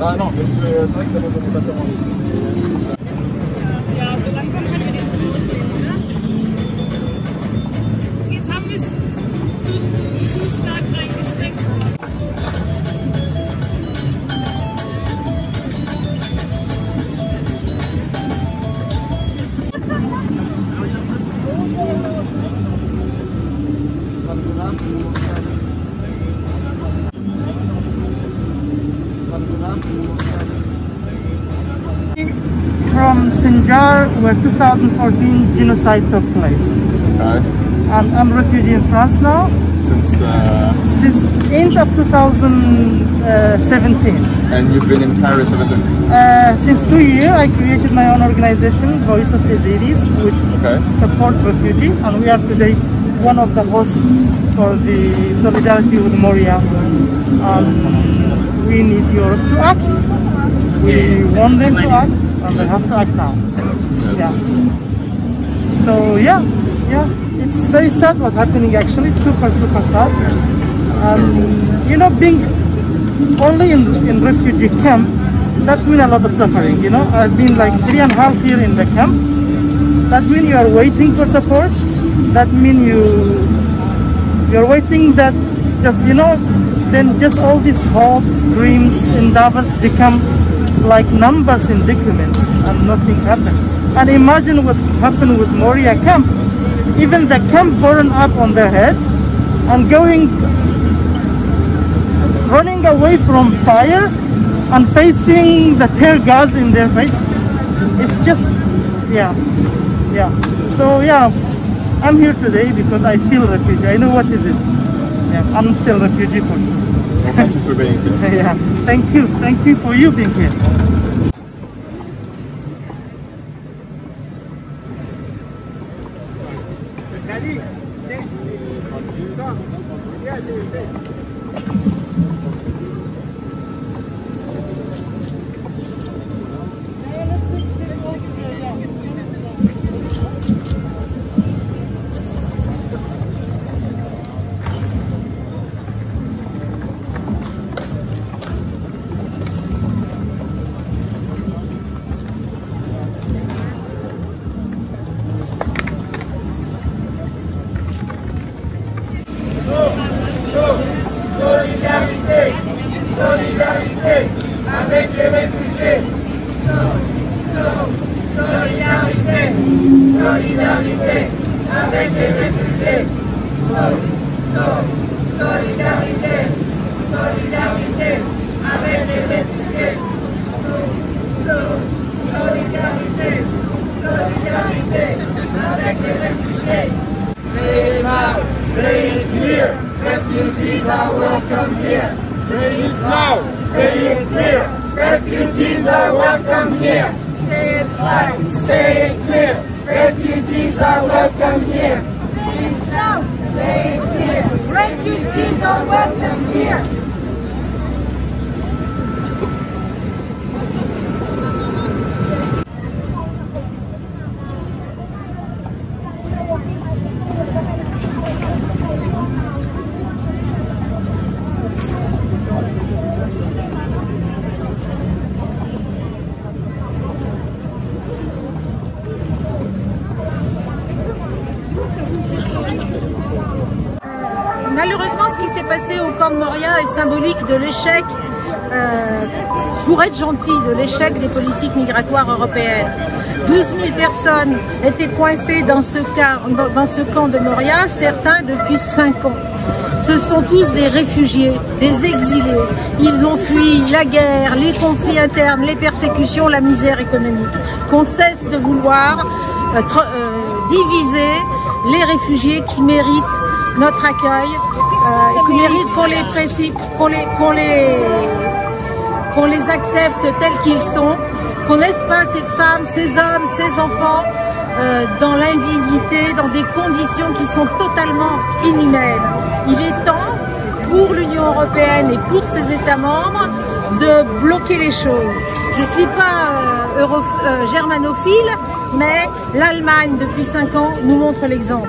Ah non, c'est vrai que ça ne donne pas tellement. Ja, so langsam können wir den loslegen, oder? Jetzt haben wir es zu stark reingesteckt. From Sinjar, where 2014 genocide took place. Okay. And I'm a refugee in France now. Since end of 2017. And you've been in Paris ever since? Since 2 years, I created my own organization, Voice of Yazidis, which support refugees, and we are today one of the hosts for the solidarity with Moria. We need Europe to act. We want them to act, and they have to act now. Yeah. So yeah, it's very sad what's happening. Actually, it's super sad. You know, being only in refugee camp, that's been a lot of suffering. You know, I've been like 3.5 years in the camp. That means you are waiting for support. That means you're waiting that just, you know, then just all these hopes, dreams, endeavors become like numbers in documents and nothing happened. And imagine what happened with Moria camp. Even the camp burned up on their head and running away from fire and facing the tear gas in their face. It's just, yeah. So yeah, I'm here today because I feel refugee. I know what is it. Yeah, I'm still refugee for sure. Well, thank you for being here. Yeah, thank you for you being here. Solidarité avec les réfugiés. Solidarité avec les réfugiés. Solidarité avec les réfugiés. Solidarité avec les réfugiés. Say it loud, say it clear. Refugees are welcome here. Say it loud, say it clear. Refugees are welcome here. Say it loud, say it clear. Refugees are welcome here. Say it loud, say it clear. Refugees are welcome here. Malheureusement, ce qui s'est passé au camp de Moria est symbolique de l'échec, pour être gentil, de l'échec des politiques migratoires européennes. 12 000 personnes étaient coincées dans ce camp de Moria, certains depuis 5 ans. Ce sont tous des réfugiés, des exilés. Ils ont fui la guerre, les conflits internes, les persécutions, la misère économique. Qu'on cesse de vouloir diviser les réfugiés qui méritent notre accueil, qui méritent qu'on les accepte tels qu'ils sont, qu'on laisse pas ces femmes, ces hommes, ces enfants dans l'indignité, dans des conditions qui sont totalement inhumaines. Il est temps pour l'Union européenne et pour ses États membres de bloquer les choses. Je ne suis pas germanophile, mais l'Allemagne depuis 5 ans nous montre l'exemple.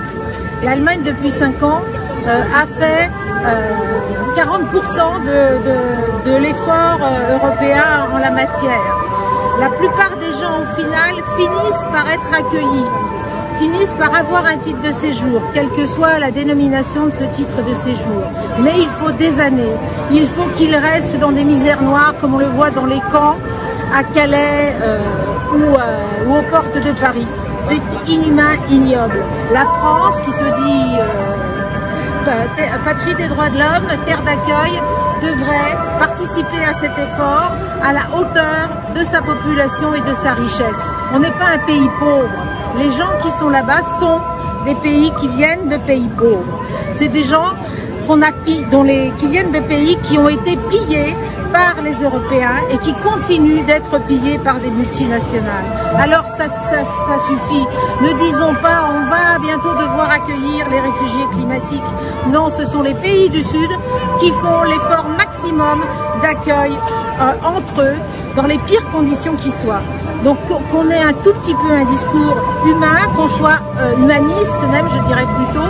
L'Allemagne depuis 5 ans a fait 40% de l'effort européen en la matière. La plupart des gens au final finissent par être accueillis, finissent par avoir un titre de séjour, quelle que soit la dénomination de ce titre de séjour. Mais il faut des années, il faut qu'ils restent dans des misères noires comme on le voit dans les camps à Calais ou aux portes de Paris. C'est inhumain, ignoble. La France qui se dit patrie des droits de l'homme, terre d'accueil, devrait participer à cet effort à la hauteur de sa population et de sa richesse. On n'est pas un pays pauvre. Les gens qui sont là-bas sont des pays qui viennent de pays pauvres. C'est des gens qui viennent de pays qui ont été pillés par les Européens et qui continuent d'être pillés par des multinationales. Alors ça suffit. Ne disons pas on va bientôt devoir accueillir les réfugiés climatiques. Non, ce sont les pays du Sud qui font l'effort maximum d'accueil entre eux dans les pires conditions qui soient. Donc qu'on ait un tout petit peu un discours humain, qu'on soit humaniste même, je dirais plutôt,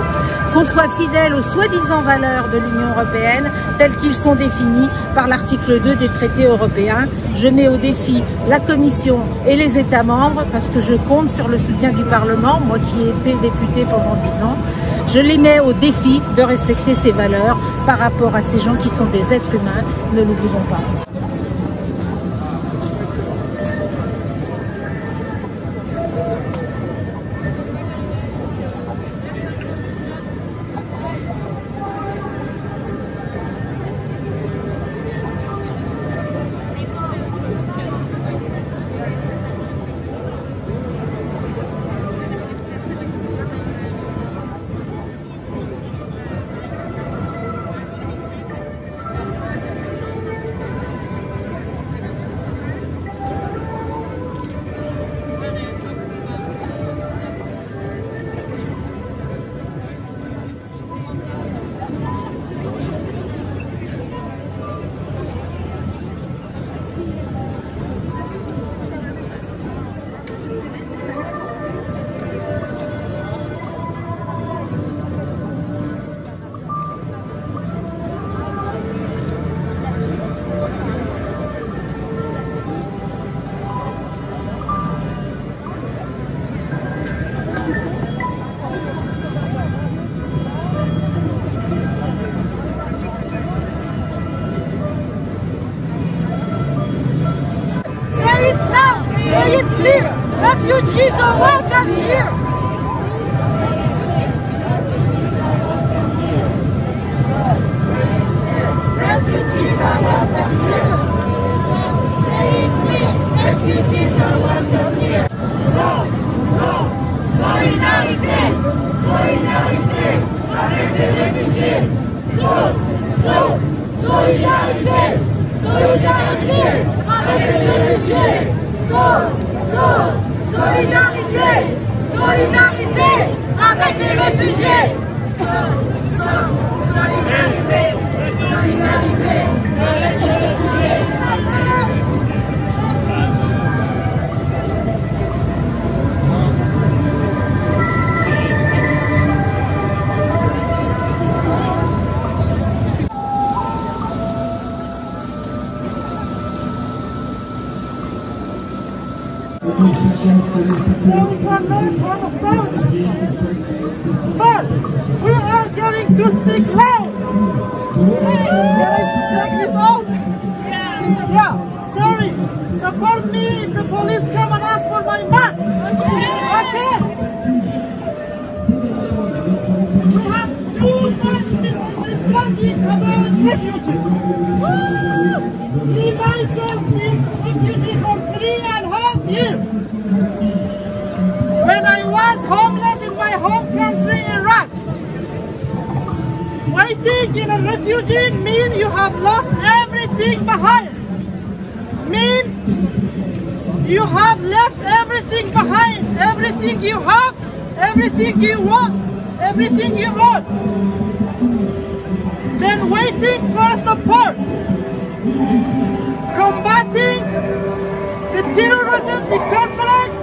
qu'on soit fidèle aux soi-disant valeurs de l'Union européenne telles qu'ils sont définies par l'article 2 des traités européens. Je mets au défi la Commission et les États membres parce que je compte sur le soutien du Parlement, moi qui ai été députée pendant 10 ans. Je les mets au défi de respecter ces valeurs par rapport à ces gens qui sont des êtres humains, ne l'oublions pas. Say it clear. Refugees are welcome here. Refugees are welcome here. Say it clear. Refugees are welcome here. Solidarité, solidarité avec les réfugiés. Solidarité, solidarité avec les réfugiés. Solidarité, solidarité avec les réfugiés. Solidarité, solidarité avec les réfugiés. But we are going to speak loud. Can I take this out? Yeah, sorry. Support me if the police come and ask for my mask. Okay. We have too much misunderstanding about refugees. Me myself been refugee for 3.5 years. When I was homeless in my home country, Iraq, waiting in a refugee means you have lost everything behind. Mean you have left everything behind, everything you have, everything you want, everything you own. Then waiting for support, combating the terrorism, the conflict.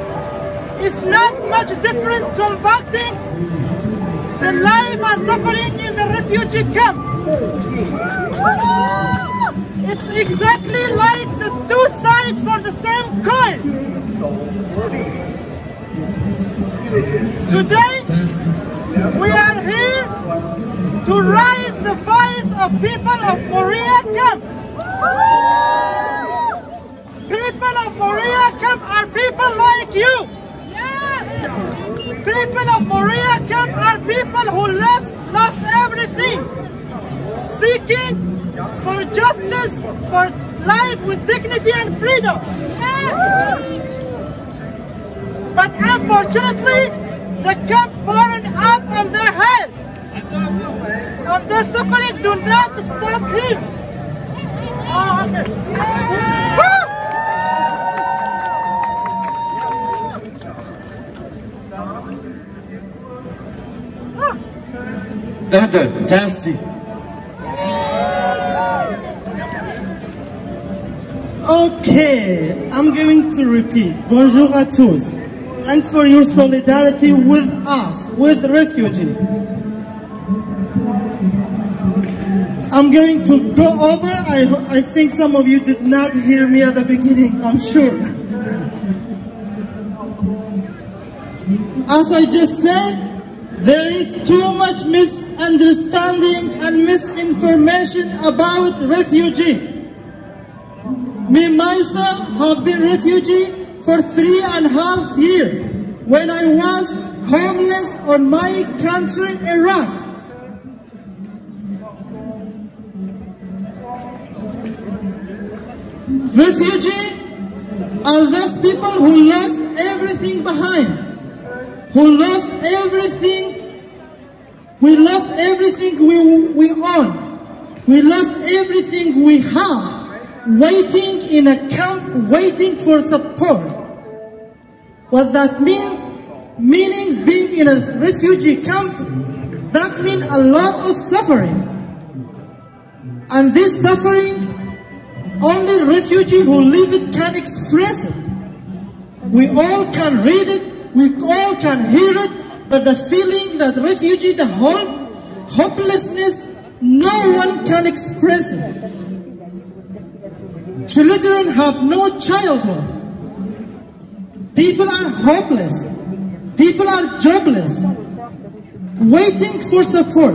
It's not much different combating the life and suffering in the refugee refugee camp. It's exactly like the two sides for the same coin. Today, we are here to raise the voice of people of Moria camp. People of Moria camp are people like you. People of Moria camp are people who lost everything, seeking for justice, for life with dignity and freedom. But unfortunately, the camp burned up on their heads, and their suffering do not stop here. Oh, okay. Tasty. Okay, I'm going to repeat. Bonjour à tous. Thanks for your solidarity with us, with refugees. I'm going to go over. I think some of you did not hear me at the beginning, I'm sure. As I just said, there is too much misunderstanding and misinformation about refugee. Me myself have been refugee for 3.5 years when I was homeless on my country, Iraq. Refugees are those people who lost everything behind, who lost everything. We lost everything we own. We lost everything we have, waiting in a camp, waiting for support. What that meaning being in a refugee camp, that means a lot of suffering. And this suffering, only refugees who live it can express it. We all can read it, we all can hear it, but the feeling that refugee, the whole hopelessness, no one can express it. Children have no childhood. People are hopeless. People are jobless, waiting for support.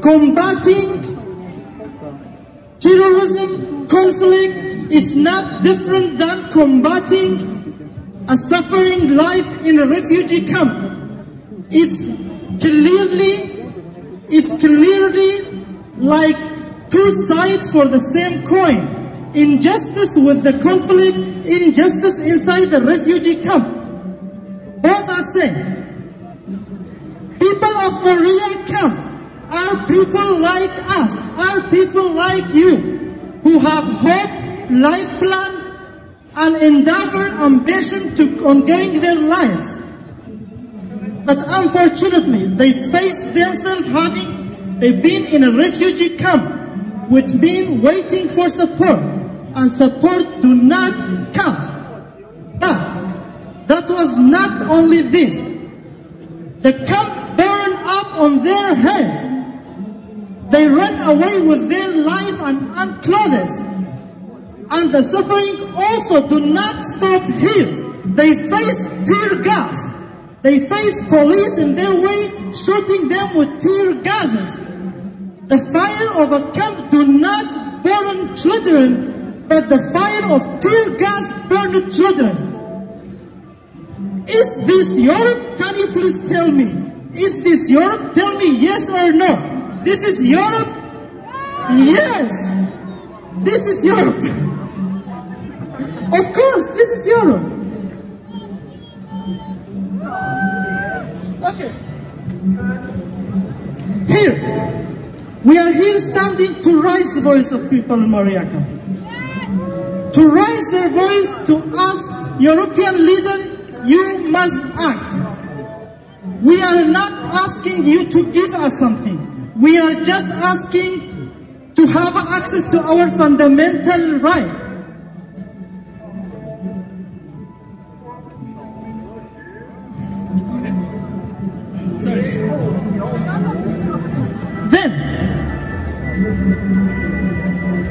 Combating terrorism, conflict is not different than combating a suffering life in a refugee camp. It's clearly like two sides for the same coin. Injustice with the conflict, injustice inside the refugee camp. Both are same. People of Moria camp are people like us, are people like you, who have hope, life plan, and endeavor, ambition to ongoing their lives. But unfortunately, they face themselves they've been in a refugee camp, which means waiting for support, and support do not come. But that was not only this. The camp burned up on their head. They ran away with their life and clothes. And the suffering also do not stop here. They face tear gas. They face police in their way, shooting them with tear gases. The fire of a camp do not burn children, but the fire of tear gas burn children. Is this Europe? Can you please tell me? Is this Europe? Tell me yes or no. This is Europe? Yes. This is Europe. Of course, this is Europe. Okay. Here, we are here standing to raise the voice of people in Moria camp. To raise their voice to ask European leaders, you must act. We are not asking you to give us something. We are just asking to have access to our fundamental right.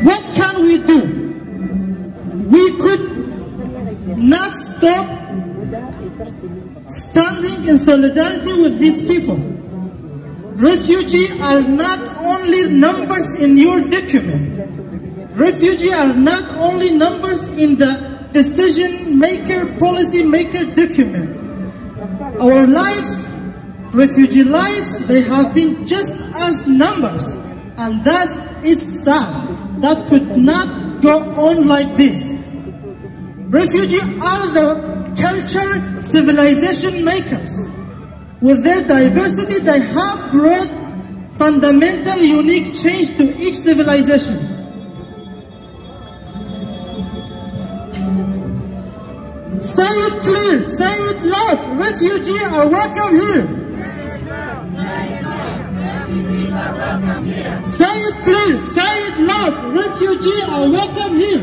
What can we do? We could not stop standing in solidarity with these people. Refugees are not only numbers in your document. Refugees are not only numbers in the decision maker, policy maker document. Our lives, refugee lives, they have been just as numbers, and that is sad. That could not go on like this. Refugees are the culture civilization makers. With their diversity, they have brought fundamental, unique change to each civilization. Say it clear, say it loud. Refugees are welcome here. Say it clear, say it loud. Refugees are welcome here.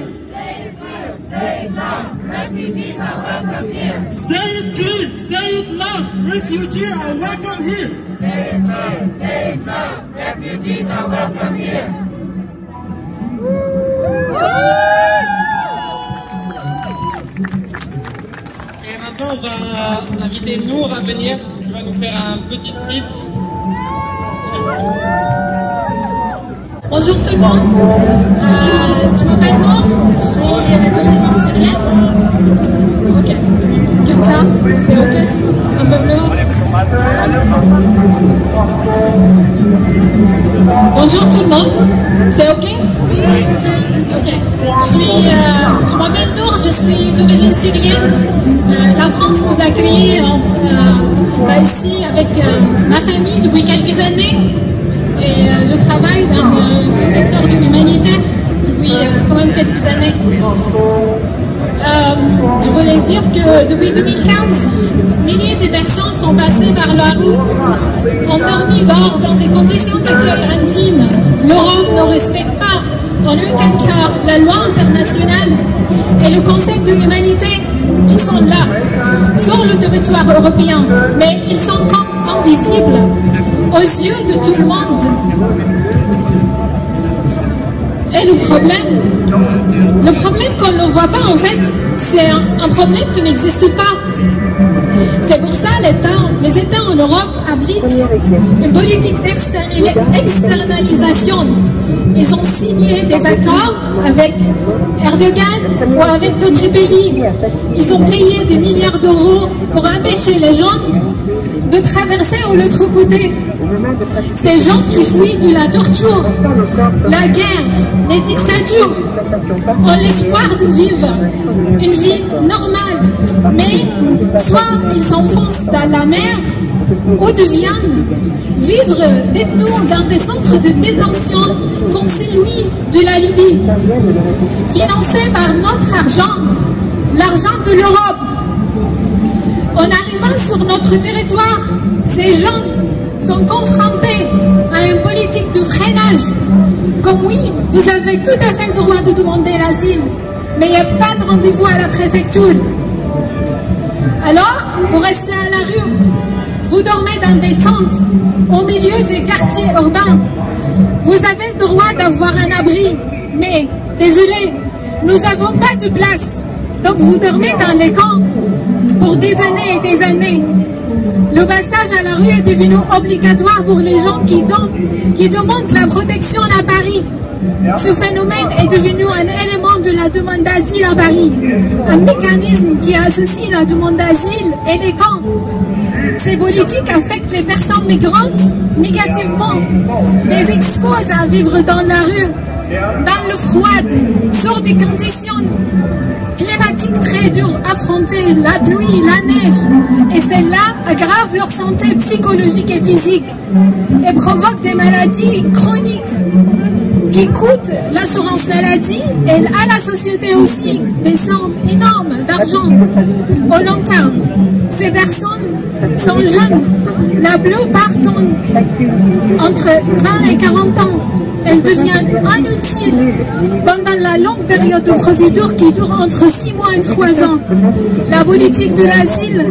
Say it loud. Refugees are welcome here. Say it clear, say it loud. Refugees are welcome here. Say it clear, say it loud. Refugees are welcome here. Et maintenant, on va inviter Nour à venir. Il va nous faire un petit speech. Bonjour tout le monde, je m'appelle Nour, je suis d'origine syrienne. Ok, comme ça, c'est ok, un peu plus haut. Bonjour tout le monde, c'est ok? Ok, je m'appelle Nour, je suis d'origine syrienne. La France nous a accueillis ici avec ma famille depuis quelques années. Et je travaille dans le secteur de l'humanitaire depuis quand même quelques années. Je voulais dire que depuis 2015, milliers de personnes sont passées par la rue, ont dormi dehors dans des conditions d'accueil indignes. L'Europe ne respecte pas en aucun cas la loi internationale et le concept de l'humanité. Ils sont là, sur le territoire européen, mais ils sont comme invisibles aux yeux de tout le monde. Et le problème qu'on ne voit pas en fait, c'est un problème qui n'existe pas. C'est pour ça les États en Europe appliquent une politique d'externalisation. Ils ont signé des accords avec Erdogan ou avec d'autres pays. Ils ont payé des milliards d'euros pour empêcher les gens de traverser de l'autre côté. Ces gens qui fuient de la torture, la guerre, les dictatures, ont l'espoir de vivre une vie normale. Mais soit ils s'enfoncent dans la mer ou deviennent vivre détenus dans des centres de détention comme celui de la Libye, financés par notre argent, l'argent de l'Europe. En arrivant sur notre territoire, ces gens sont confrontés à une politique de freinage. Comme oui, vous avez tout à fait le droit de demander l'asile, mais il n'y a pas de rendez-vous à la préfecture. Alors, vous restez à la rue, vous dormez dans des tentes au milieu des quartiers urbains. Vous avez le droit d'avoir un abri, mais désolé, nous n'avons pas de place. Donc vous dormez dans les camps pour des années et des années. Le passage à la rue est devenu obligatoire pour les gens qui demandent la protection à Paris. Ce phénomène est devenu un élément de la demande d'asile à Paris, un mécanisme qui associe la demande d'asile et les camps. Ces politiques affectent les personnes migrantes négativement, les exposent à vivre dans la rue, dans le froid, sur des conditions climatiques très dures, affronter la pluie, la neige, et cela aggrave leur santé psychologique et physique et provoque des maladies chroniques qui coûtent l'assurance maladie et à la société aussi des sommes énormes d'argent au long terme. Ces personnes sont jeunes, la plupart ont entre 20 et 40 ans elles deviennent inutiles pendant la longue période de procédure qui dure entre 6 mois et 3 ans. La politique de l'asile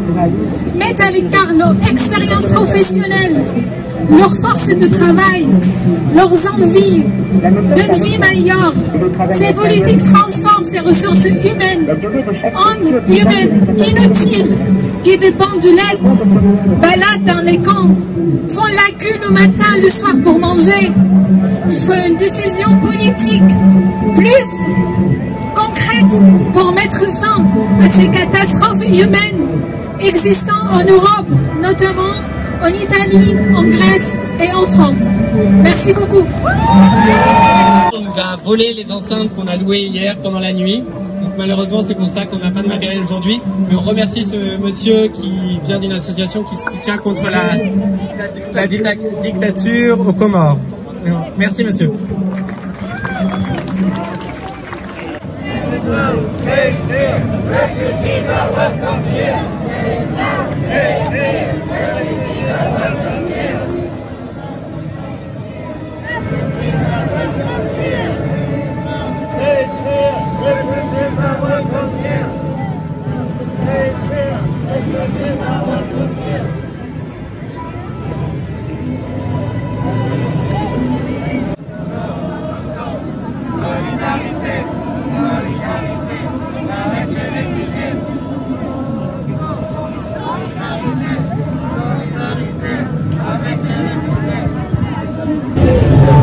met à l'écart nos expériences professionnelles, leurs forces de travail, leurs envies d'une vie meilleure. Ces politiques transforment ces ressources humaines en humaines inutiles qui dépendent de l'aide, baladent dans les camps, font la queue le matin, le soir pour manger. Il faut une décision politique plus concrète pour mettre fin à ces catastrophes humaines existant en Europe, notamment en Italie, en Grèce et en France. Merci beaucoup. On nous a volé les enceintes qu'on a louées hier pendant la nuit. Donc malheureusement, c'est pour ça qu'on n'a pas de matériel aujourd'hui. Mais on remercie ce monsieur qui vient d'une association qui soutient contre la dictature aux Comores. Merci monsieur.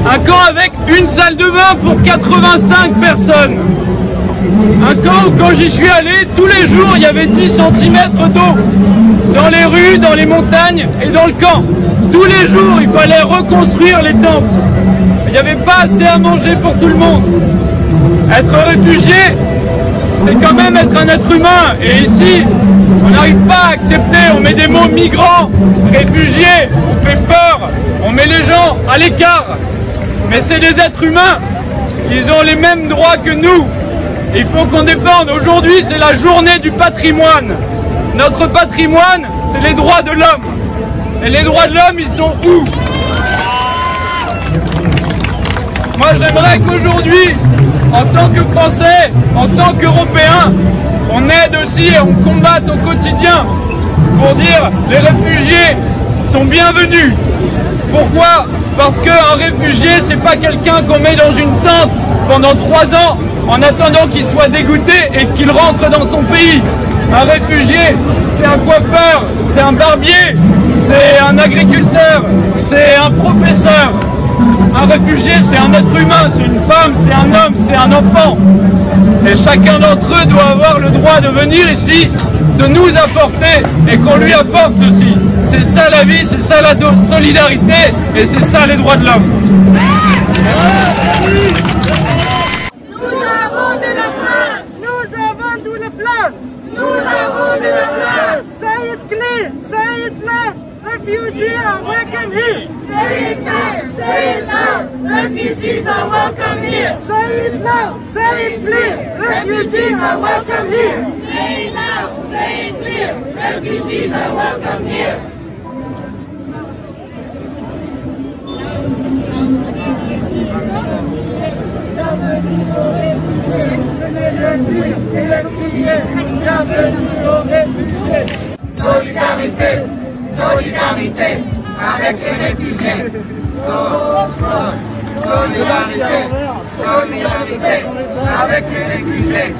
Un camp avec une salle de bain pour 85 personnes. Un camp où quand j'y suis allé, tous les jours, il y avait 10 cm d'eau. Dans les rues, dans les montagnes et dans le camp. Tous les jours, il fallait reconstruire les tentes. Il n'y avait pas assez à manger pour tout le monde. Être réfugié, c'est quand même être un être humain. Et ici, on n'arrive pas à accepter. On met des mots migrants, réfugiés, on fait peur. On met les gens à l'écart. Mais c'est des êtres humains, ils ont les mêmes droits que nous. Il faut qu'on défende. Aujourd'hui, c'est la journée du patrimoine. Notre patrimoine, c'est les droits de l'homme. Et les droits de l'homme, ils sont où? Moi, j'aimerais qu'aujourd'hui, en tant que Français, en tant qu'Européens, on aide aussi et on combatte au quotidien pour dire les réfugiés sont bienvenus. Pourquoi? Parce qu'un réfugié, c'est pas quelqu'un qu'on met dans une tente pendant 3 ans en attendant qu'il soit dégoûté et qu'il rentre dans son pays. Un réfugié, c'est un coiffeur, c'est un barbier, c'est un agriculteur, c'est un professeur. Un réfugié, c'est un être humain, c'est une femme, c'est un homme, c'est un enfant. Et chacun d'entre eux doit avoir le droit de venir ici, de nous apporter et qu'on lui apporte aussi. C'est ça la vie, c'est ça la solidarité et c'est ça les droits de l'homme. Nous avons de la place. Nous avons de la place. Nous avons de la place. Say it clear. Say it loud. Refugees are welcome here. Say it clear. Say it loud. Refugees are welcome here. Say it loud. Say it clear. Refugees are welcome here. Say it loud. Say it clear. Refugees are welcome here. Solidarité, solidarité avec les réfugiés. Solidarité, solidarité avec les réfugiés.